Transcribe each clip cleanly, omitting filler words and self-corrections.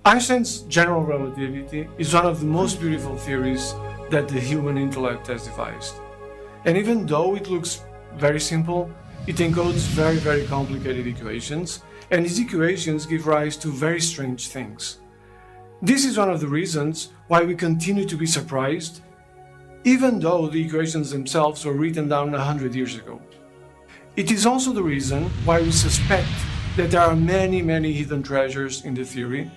Einstein's general relativity is one of the most beautiful theories that the human intellect has devised. And even though it looks very simple, it encodes very, very complicated equations, and these equations give rise to very strange things. This is one of the reasons why we continue to be surprised, even though the equations themselves were written down 100 years ago. It is also the reason why we suspect that there are many, many hidden treasures in the theory,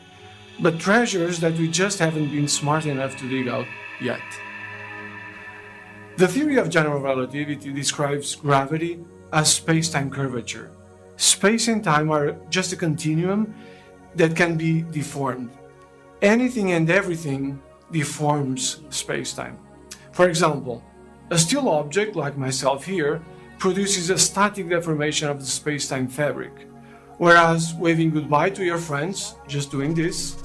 but treasures that we just haven't been smart enough to dig out yet. The theory of general relativity describes gravity as space-time curvature. Space and time are just a continuum that can be deformed. Anything and everything deforms space-time. For example, a still object like myself here produces a static deformation of the space-time fabric, whereas waving goodbye to your friends, just doing this,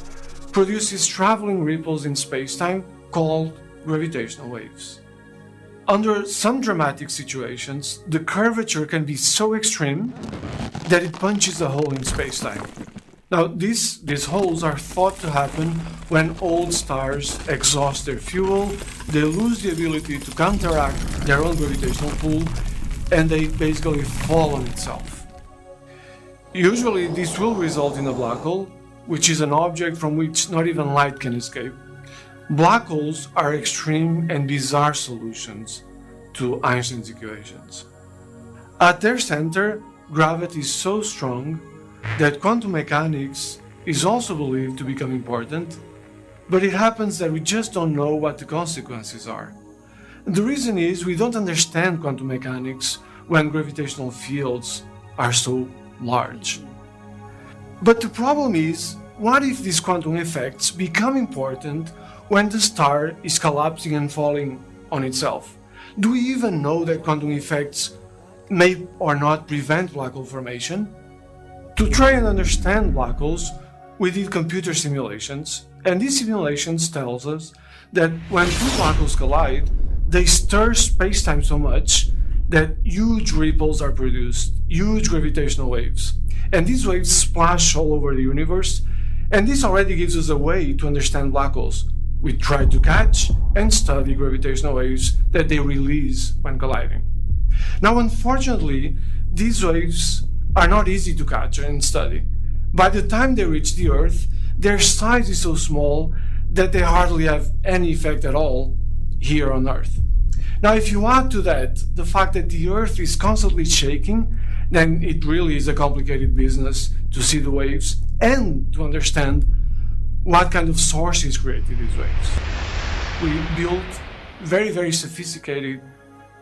produces traveling ripples in space-time called gravitational waves. Under some dramatic situations, the curvature can be so extreme that it punches a hole in space-time. Now, these holes are thought to happen when old stars exhaust their fuel, they lose the ability to counteract their own gravitational pull, and they basically fall on itself. Usually, this will result in a black hole, which is an object from which not even light can escape. Black holes are extreme and bizarre solutions to Einstein's equations. At their center, gravity is so strong that quantum mechanics is also believed to become important, but it happens that we just don't know what the consequences are. The reason is we don't understand quantum mechanics when gravitational fields are so large. But the problem is, what if these quantum effects become important when the star is collapsing and falling on itself? Do we even know that quantum effects may or not prevent black hole formation? To try and understand black holes, we did computer simulations, and these simulations tells us that when two black holes collide, they stir space-time so much that huge ripples are produced, huge gravitational waves. And these waves splash all over the universe, and this already gives us a way to understand black holes. We try to catch and study gravitational waves that they release when colliding. Now, unfortunately, these waves are not easy to catch and study. By the time they reach the Earth, their size is so small that they hardly have any effect at all here on Earth. Now, if you add to that the fact that the Earth is constantly shaking, then it really is a complicated business to see the waves and to understand what kind of sources created these waves. We built very, very sophisticated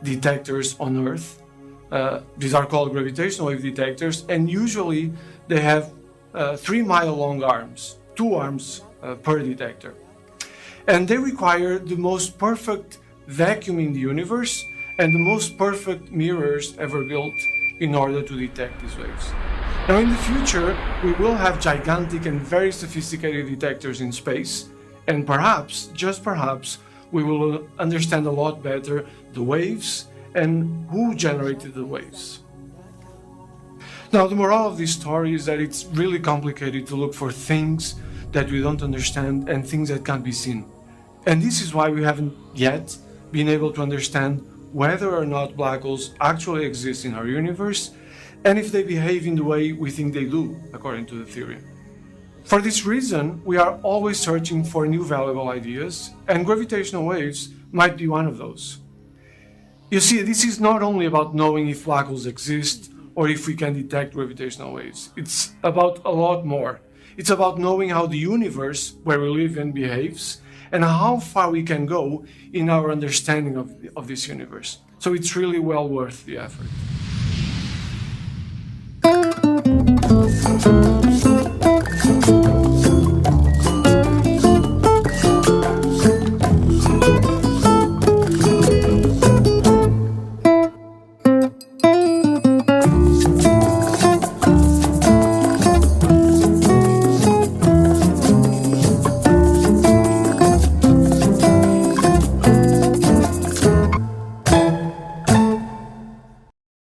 detectors on Earth. These are called gravitational wave detectors, and usually they have 3-mile-long arms, 2 arms per detector. And they require the most perfect vacuum in the universe and the most perfect mirrors ever built in order to detect these waves. Now, in the future, we will have gigantic and very sophisticated detectors in space, and perhaps, just perhaps, we will understand a lot better the waves and who generated the waves. Now, the moral of this story is that it's really complicated to look for things that we don't understand and things that can't be seen. And this is why we haven't yet been able to understand whether or not black holes actually exist in our universe, and if they behave in the way we think they do, according to the theory. For this reason, we are always searching for new valuable ideas, and gravitational waves might be one of those. You see, this is not only about knowing if black holes exist or if we can detect gravitational waves. It's about a lot more. It's about knowing how the universe where we live in behaves and how far we can go in our understanding of this universe. So it's really well worth the effort.